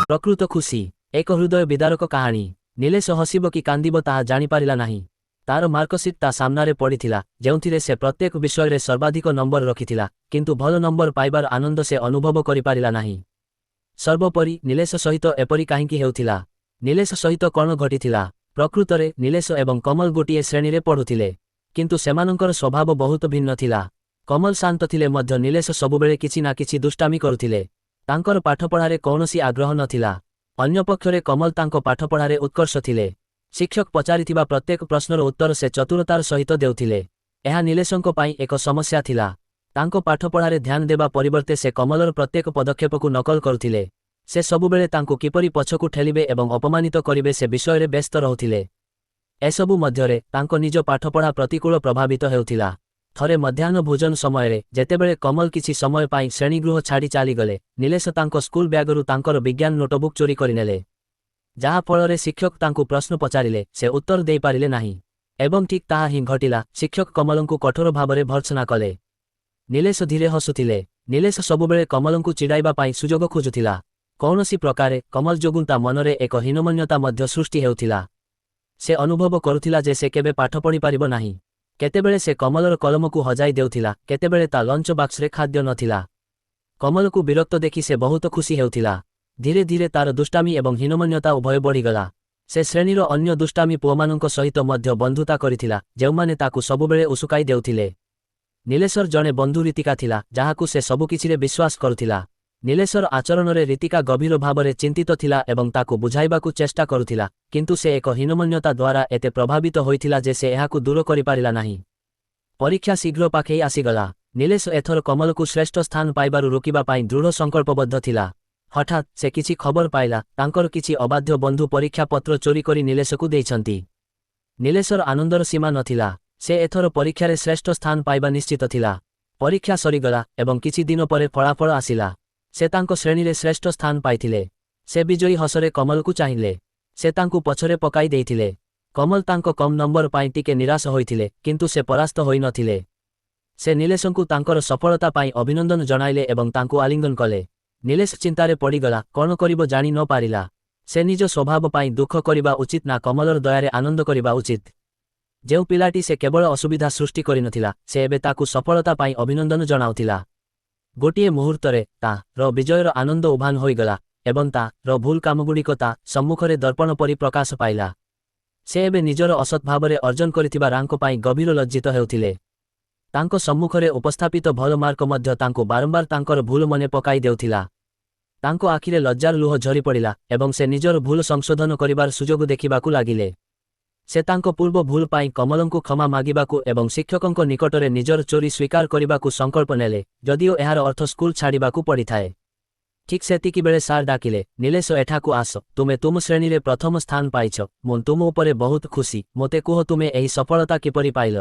ପ୍ରକୃତ ଖୁସି ଏକ ହୃଦୟ ବିଦାରକ କାହାଣୀ। ନୀଲେଶ ହସିବ କି କାନ୍ଦିବ ତାହା ଜାଣିପାରିଲା ନାହିଁ। ତାର ମାର୍କସିଟ୍ ତା ସାମ୍ନାରେ ପଡ଼ିଥିଲା, ଯେଉଁଥିରେ ସେ ପ୍ରତ୍ୟେକ ବିଷୟରେ ସର୍ବାଧିକ ନମ୍ବର ରଖିଥିଲା, କିନ୍ତୁ ଭଲ ନମ୍ବର ପାଇବାର ଆନନ୍ଦ ସେ ଅନୁଭବ କରିପାରିଲା ନାହିଁ। ସର୍ବୋପରି ନୀଲେଶ ସହିତ ଏପରି କାହିଁକି ହେଉଥିଲା? ନୀଲେଶ ସହିତ କ'ଣ ଘଟିଥିଲା? ପ୍ରକୃତରେ ନୀଲେଶ ଏବଂ କମଲ ଗୋଟିଏ ଶ୍ରେଣୀରେ ପଢ଼ୁଥିଲେ, କିନ୍ତୁ ସେମାନଙ୍କର ସ୍ୱଭାବ ବହୁତ ଭିନ୍ନ ଥିଲା। କମଲ ଶାନ୍ତ ଥିଲେ ମଧ୍ୟ ନୀଲେଶ ସବୁବେଳେ କିଛି ନା କିଛି ଦୁଷ୍ଟାମି କରୁଥିଲେ। ତାଙ୍କର ପାଠପଢ଼ାରେ କୌଣସି ଆଗ୍ରହ ନଥିଲା। ଅନ୍ୟପକ୍ଷରେ କମଲ ତାଙ୍କ ପାଠପଢ଼ାରେ ଉତ୍କର୍ଷ ଥିଲେ। ଶିକ୍ଷକ ପଚାରିଥିବା ପ୍ରତ୍ୟେକ ପ୍ରଶ୍ନର ଉତ୍ତର ସେ ଚତୁରତାର ସହିତ ଦେଉଥିଲେ। ଏହା ନୀଲେଶଙ୍କ ପାଇଁ ଏକ ସମସ୍ୟା ଥିଲା। ତାଙ୍କ ପାଠପଢ଼ାରେ ଧ୍ୟାନ ଦେବା ପରିବର୍ତ୍ତେ ସେ କମଲର ପ୍ରତ୍ୟେକ ପଦକ୍ଷେପକୁ ନକଲ କରୁଥିଲେ। ସେ ସବୁବେଳେ ତାଙ୍କୁ କିପରି ପଛକୁ ଠେଲିବେ ଏବଂ ଅପମାନିତ କରିବେ ସେ ବିଷୟରେ ବ୍ୟସ୍ତ ରହୁଥିଲେ। ଏସବୁ ମଧ୍ୟରେ ତାଙ୍କ ନିଜ ପାଠପଢ଼ା ପ୍ରତିକୂଳ ପ୍ରଭାବିତ ହେଉଥିଲା। ଥରେ ମଧ୍ୟାହ୍ନ ଭୋଜନ ସମୟରେ ଯେତେବେଳେ କମଲ କିଛି ସମୟ ପାଇଁ ଶ୍ରେଣୀଗୃହ ଛାଡ଼ି ଚାଲିଗଲେ, ନୀଲେଶ ତାଙ୍କ ସ୍କୁଲ ବ୍ୟାଗରୁ ତାଙ୍କର ବିଜ୍ଞାନ ନୋଟବୁକ୍ ଚୋରି କରିନେଲେ। ଯାହାଫଳରେ ଶିକ୍ଷକ ତାଙ୍କୁ ପ୍ରଶ୍ନ ପଚାରିଲେ, ସେ ଉତ୍ତର ଦେଇପାରିଲେ ନାହିଁ। ଏବଂ ଠିକ୍ ତାହା ହିଁ ଘଟିଲା। ଶିକ୍ଷକ କମଲଙ୍କୁ କଠୋର ଭାବରେ ଭର୍ତ୍ସନା କଲେ। ନୀଲେଶ ଧୀରେ ହସୁଥିଲେ। ନୀଲେଶ ସବୁବେଳେ କମଲଙ୍କୁ ଚିଡ଼ାଇବା ପାଇଁ ସୁଯୋଗ ଖୋଜୁଥିଲା। କୌଣସି ପ୍ରକାରେ କମଲ ଯୋଗୁଁ ତା ମନରେ ଏକ ହୀନମନ୍ୟତା ମଧ୍ୟ ସୃଷ୍ଟି ହେଉଥିଲା। ସେ ଅନୁଭବ କରୁଥିଲା ଯେ ସେ କେବେ ପାଠ ପଢ଼ିପାରିବ ନାହିଁ। କେତେବେଳେ ସେ କମଲର କଲମକୁ ହଜାଇ ଦେଉଥିଲା, କେତେବେଳେ ତା ଲଞ୍ଚ ବାକ୍ସରେ ଖାଦ୍ୟ ନଥିଲା। କମଲକୁ ବିରକ୍ତ ଦେଖି ସେ ବହୁତ ଖୁସି ହେଉଥିଲା। ଧୀରେ ଧୀରେ ତାର ଦୁଷ୍ଟାମି ଏବଂ ହୀନମନ୍ୟତା ଉଭୟ ବଢ଼ିଗଲା। ସେ ଶ୍ରେଣୀର ଅନ୍ୟ ଦୁଷ୍ଟାମି ପୁଅମାନଙ୍କ ସହିତ ମଧ୍ୟ ବନ୍ଧୁତା କରିଥିଲା, ଯେଉଁମାନେ ତାକୁ ସବୁବେଳେ ଉସୁକାଇ ଦେଉଥିଲେ। ନୀଲେଶର ଜଣେ ବନ୍ଧୁ ରୀତିକା ଥିଲା, ଯାହାକୁ ସେ ସବୁକିଛିରେ ବିଶ୍ୱାସ କରୁଥିଲା। ନୀଲେଶର ଆଚରଣରେ ରୀତିକା ଗଭୀର ଭାବରେ ଚିନ୍ତିତ ଥିଲା ଏବଂ ତାକୁ ବୁଝାଇବାକୁ ଚେଷ୍ଟା କରୁଥିଲା, କିନ୍ତୁ ସେ ଏକ ହୀନମନ୍ୟତା ଦ୍ୱାରା ଏତେ ପ୍ରଭାବିତ ହୋଇଥିଲା ଯେ ସେ ଏହାକୁ ଦୂର କରିପାରିଲା ନାହିଁ। ପରୀକ୍ଷା ଶୀଘ୍ର ପାଖେଇ ଆସିଗଲା। ନୀଲେଶ ଏଥର କମଲକୁ ଶ୍ରେଷ୍ଠ ସ୍ଥାନ ପାଇବାରୁ ରୋକିବା ପାଇଁ ଦୃଢ଼ ସଂକଳ୍ପବଦ୍ଧ ଥିଲା। ହଠାତ୍ ସେ କିଛି ଖବର ପାଇଲା, ତାଙ୍କର କିଛି ଅବାଧ୍ୟ ବନ୍ଧୁ ପରୀକ୍ଷା ପତ୍ର ଚୋରି କରି ନୀଲେଶକୁ ଦେଇଛନ୍ତି। ନୀଲେଶର ଆନନ୍ଦର ସୀମା ନଥିଲା। ସେ ଏଥର ପରୀକ୍ଷାରେ ଶ୍ରେଷ୍ଠ ସ୍ଥାନ ପାଇବା ନିଶ୍ଚିତ ଥିଲା। ପରୀକ୍ଷା ସରିଗଲା ଏବଂ କିଛି ଦିନ ପରେ ଫଳାଫଳ ଆସିଲା। ସେ ତାଙ୍କ ଶ୍ରେଣୀରେ ଶ୍ରେଷ୍ଠ ସ୍ଥାନ ପାଇଥିଲେ। ସେ ବିଜୟୀ ହସରେ କମଲକୁ ଚାହିଁଲେ। ସେ ତାଙ୍କୁ ପଛରେ ପକାଇ ଦେଇଥିଲେ। କମଲ ତାଙ୍କ କମ୍ ନମ୍ବର ପାଇଁ ଟିକେ ନିରାଶ ହୋଇଥିଲେ, କିନ୍ତୁ ସେ ପରାସ୍ତ ହୋଇନଥିଲେ। ସେ ନୀଲେଶଙ୍କୁ ତାଙ୍କର ସଫଳତା ପାଇଁ ଅଭିନନ୍ଦନ ଜଣାଇଲେ ଏବଂ ତାଙ୍କୁ ଆଲିଙ୍ଗନ କଲେ। ନୀଲେଶ ଚିନ୍ତାରେ ପଡ଼ିଗଲା, କ'ଣ କରିବ ଜାଣି ନ ପାରିଲା। ସେ ନିଜ ସ୍ୱଭାବ ପାଇଁ ଦୁଃଖ କରିବା ଉଚିତ ନା କମଲର ଦୟାରେ ଆନନ୍ଦ କରିବା ଉଚିତ? ଯେଉଁ ପିଲାଟି ସେ କେବଳ ଅସୁବିଧା ସୃଷ୍ଟି କରିନଥିଲା, ସେ ଏବେ ତାକୁ ସଫଳତା ପାଇଁ ଅଭିନନ୍ଦନ ଜଣାଉଥିଲା। ଗୋଟିଏ ମୁହୂର୍ତ୍ତରେ ତା''ର ବିଜୟର ଆନନ୍ଦ ଉଭାନ ହୋଇଗଲା ଏବଂ ତା''ର ଭୁଲ କାମଗୁଡ଼ିକ ତା' ସମ୍ମୁଖରେ ଦର୍ପଣ ପରି ପ୍ରକାଶ ପାଇଲା। ସେ ଏବେ ନିଜର ଅସତ୍ ଭାବରେ ଅର୍ଜନ କରିଥିବା ରାଙ୍କ ପାଇଁ ଗଭୀର ଲଜ୍ଜିତ ହେଉଥିଲେ। ତାଙ୍କ ସମ୍ମୁଖରେ ଉପସ୍ଥାପିତ ଭଲ ମାର୍କ ମଧ୍ୟ ତାଙ୍କୁ ବାରମ୍ବାର ତାଙ୍କର ଭୁଲ ମନେ ପକାଇ ଦେଉଥିଲା। ତାଙ୍କ ଆଖିରେ ଲଜ୍ଜାର ଲୁହ ଝରିପଡ଼ିଲା ଏବଂ ସେ ନିଜର ଭୁଲ ସଂଶୋଧନ କରିବାର ସୁଯୋଗ ଦେଖିବାକୁ ଲାଗିଲେ। ସେ ତାଙ୍କ ପୂର୍ବ ଭୁଲ ପାଇଁ କମଲଙ୍କୁ କ୍ଷମା ମାଗିବାକୁ ଏବଂ ଶିକ୍ଷକଙ୍କ ନିକଟରେ ନିଜର ଚୋରି ସ୍ୱୀକାର କରିବାକୁ ସଂକଳ୍ପ ନେଲେ, ଯଦିଓ ଏହାର ଅର୍ଥ ସ୍କୁଲ ଛାଡ଼ିବାକୁ ପଡ଼ିଥାଏ। ଠିକ୍ ସେତିକିବେଳେ ସାର୍ ଡାକିଲେ, ନୀଲେଶ ଏଠାକୁ ଆସ, ତୁମେ ତୁମ ଶ୍ରେଣୀରେ ପ୍ରଥମ ସ୍ଥାନ ପାଇଛ। ମୁଁ ତୁମ ଉପରେ ବହୁତ ଖୁସି। ମୋତେ କୁହ ତୁମେ ଏହି ସଫଳତା କିପରି ପାଇଲ?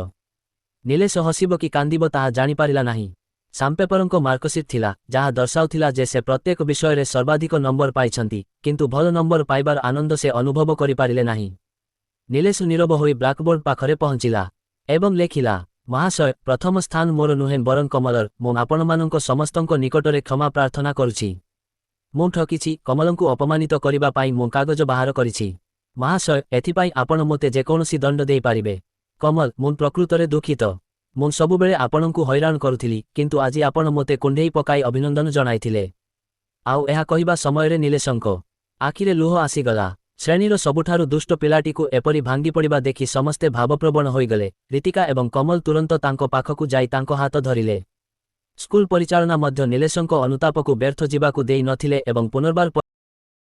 ନୀଲେଶ ହସିବ କି କାନ୍ଦିବ ତାହା ଜାଣିପାରିଲା ନାହିଁ। ସାମ୍ପେପରଙ୍କ ମାର୍କସିଟ୍ ଥିଲା, ଯାହା ଦର୍ଶାଉଥିଲା ଯେ ସେ ପ୍ରତ୍ୟେକ ବିଷୟରେ ସର୍ବାଧିକ ନମ୍ବର ପାଇଛନ୍ତି, କିନ୍ତୁ ଭଲ ନମ୍ବର ପାଇବାର ଆନନ୍ଦ ସେ ଅନୁଭବ କରିପାରିଲେ ନାହିଁ। ନୀଲେଶ ନୀରବ ହୋଇ ବ୍ଲାକବୋର୍ଡ ପାଖରେ ପହଞ୍ଚିଲା ଏବଂ ଲେଖିଲା, ମହାଶୟ, ପ୍ରଥମ ସ୍ଥାନ ମୋର ନୁହେଁ ବରଂ କମଲର। ମୁଁ ଆପଣମାନଙ୍କ ସମସ୍ତଙ୍କ ନିକଟରେ କ୍ଷମା ପ୍ରାର୍ଥନା କରୁଛି। ମୁଁ ଠକିଛି। କମଲଙ୍କୁ ଅପମାନିତ କରିବା ପାଇଁ ମୁଁ କାଗଜ ବାହାର କରିଛି। ମହାଶୟ, ଏଥିପାଇଁ ଆପଣ ମୋତେ ଯେକୌଣସି ଦଣ୍ଡ ଦେଇପାରିବେ। କମଲ, ମୁଁ ପ୍ରକୃତରେ ଦୁଃଖିତ। ମୁଁ ସବୁବେଳେ ଆପଣଙ୍କୁ ହଇରାଣ କରୁଥିଲି, କିନ୍ତୁ ଆଜି ଆପଣ ମୋତେ କୁଣ୍ଢେଇ ପକାଇ ଅଭିନନ୍ଦନ ଜଣାଇଥିଲେ। ଆଉ ଏହା କହିବା ସମୟରେ ନୀଲେଶଙ୍କ ଆଖିରେ ଲୁହ ଆସିଗଲା। ଶ୍ରେଣୀର ସବୁଠାରୁ ଦୁଷ୍ଟ ପିଲାଟିକୁ ଏପରି ଭାଙ୍ଗିପଡ଼ିବା ଦେଖି ସମସ୍ତେ ଭାବପ୍ରବଣ ହୋଇଗଲେ। ରୀତିକା ଏବଂ କମଲ ତୁରନ୍ତ ତାଙ୍କ ପାଖକୁ ଯାଇ ତାଙ୍କ ହାତ ଧରିଲେ। ସ୍କୁଲ ପରିଚାଳନା ମଧ୍ୟ ନୀଲେଶଙ୍କ ଅନୁତାପକୁ ବ୍ୟର୍ଥ ଯିବାକୁ ଦେଇ ନଥିଲେ ଏବଂ ପୁନର୍ବାର